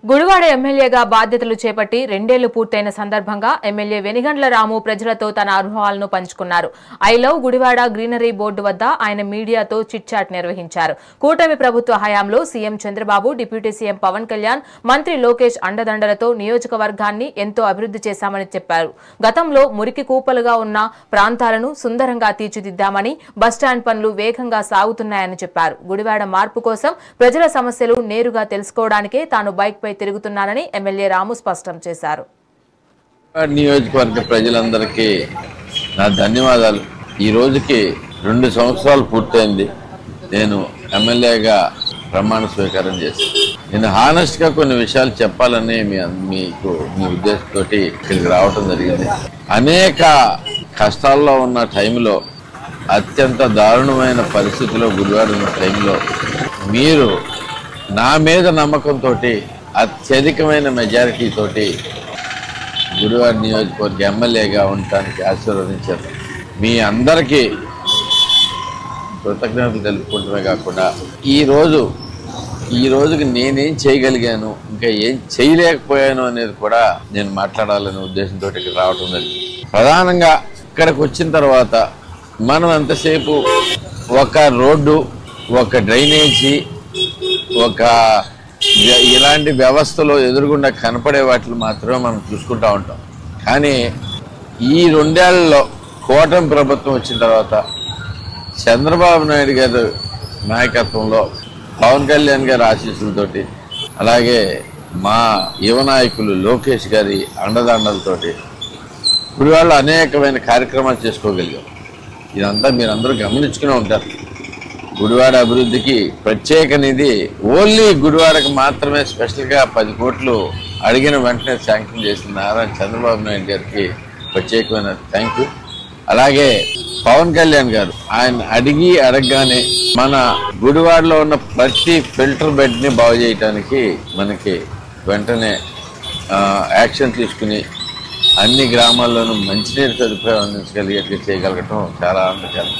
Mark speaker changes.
Speaker 1: గుడివాడ ఎమ్మెల్యేగా బాధ్యతలు చేపట్టి 2 ఏళ్లు పూర్తయిన సందర్భంగా ఎమ్మెల్యే వెనిగండ్ల రాము ప్రజలతో తన అనుభవాలను పంచుకున్నారు. I love Gudivada greenery board వద్ద ఆయన మీడియాతో చిట్ చాట్ నిర్వహించారు. కూటమి ప్రభుత్వ హయాంలో CM Chandrababu, deputy CM Pawan Kalyan, మంత్రి లోకేష్ అండదండలతో నియోజకవర్గాన్ని ఎంతో అభివృద్ధి చేశామని చెప్పారు. గతంలో మురికి కూపలుగా ఉన్న ప్రాంతాలను సుందరంగా తీర్చిదిద్దామని, బస్టాండ్ పనులు వేగంగా సాగుతున్నాయని చెప్పారు. గుడివాడ మార్పు కోసం ప్రజల సమస్యలు నేరుగా తెలుసుకోవడానికే తాను బైక్ పై తిరుగుతున్నానని ఎమ్మెల్యే రాము స్పష్టం చేశారు.
Speaker 2: నియోజకవర్గ ప్రజలందరికీ నా ధన్యవాదాలు. ఈ రోజుకి 2 సంవత్సరాలు పూర్తయింది. నేను ఎమ్మెల్యేగా ప్రమాణ స్వీకారం చేశాను. నేను హానెస్ట్ గా కొన్ని విషయాలు చెప్పాలని మీ ఉద్దేశంతో ఇక్కడికి రావటం జరిగింది. అనేక కష్టాల్లో ఉన్న టైంలో, అత్యంత దారుణమైన పరిస్థితిలో గుడివాడ ఉన్న టైంలో మీరు నా మీద నమ్మకంతో అత్యధికమైన మెజారిటీ తోటి గుడివాడ నియోజకవర్గ ఎమ్మెల్యేగా ఉండటానికి ఆశీర్వదించారు. మీ అందరికీ కృతజ్ఞతలు తెలుపుకుంటమే కాకుండా ఈ రోజుకి నేనేం చేయగలిగాను, ఇంకా ఏం చేయలేకపోయాను అనేది కూడా నేను మాట్లాడాలనే ఉద్దేశంతో ఇక్కడ రావటం జరిగింది. ప్రధానంగా ఇక్కడికి వచ్చిన తర్వాత మనం ఎంతసేపు ఒక రోడ్డు, ఒక డ్రైనేజీ, ఒక ఇలాంటి వ్యవస్థలో ఎదురుగుండా కనపడే వాటిని మాత్రమే మనం చూసుకుంటూ ఉంటాం. కానీ ఈ 2 ఏళ్లలో కూటమి ప్రభుత్వం వచ్చిన తర్వాత చంద్రబాబు నాయుడు గారి నాయకత్వంలో, పవన్ కళ్యాణ్ గారి ఆశీస్సులతోటి, అలాగే మా యువ నాయకులు లోకేష్ గారి అండదండలతోటి గుడివాడలో అనేకమైన కార్యక్రమాలు చేసుకోగలిగాం. ఇదంతా మీరందరూ గమనించుకునే ఉంటారు. గుడివాడ అభివృద్ధికి ప్రత్యేక నిధి ఓన్లీ గుడివాడకు మాత్రమే స్పెషల్గా 10 కోట్లు అడిగిన వెంటనే శాంక్షన్ చేసిన నారా చంద్రబాబు నాయుడు గారికి ప్రత్యేకమైన థ్యాంక్ యూ. అలాగే పవన్ కళ్యాణ్ గారు ఆయన అడగగానే మన గుడివాడలో ఉన్న ప్రతి ఫిల్టర్ బెడ్ని బాగు చేయడానికి మనకి వెంటనే యాక్షన్ తీసుకుని అన్ని గ్రామాల్లోనూ మంచినీరు సదుపాయం అందించగలిగేట్లు చేయగలగటం చాలా ఆనందకరం.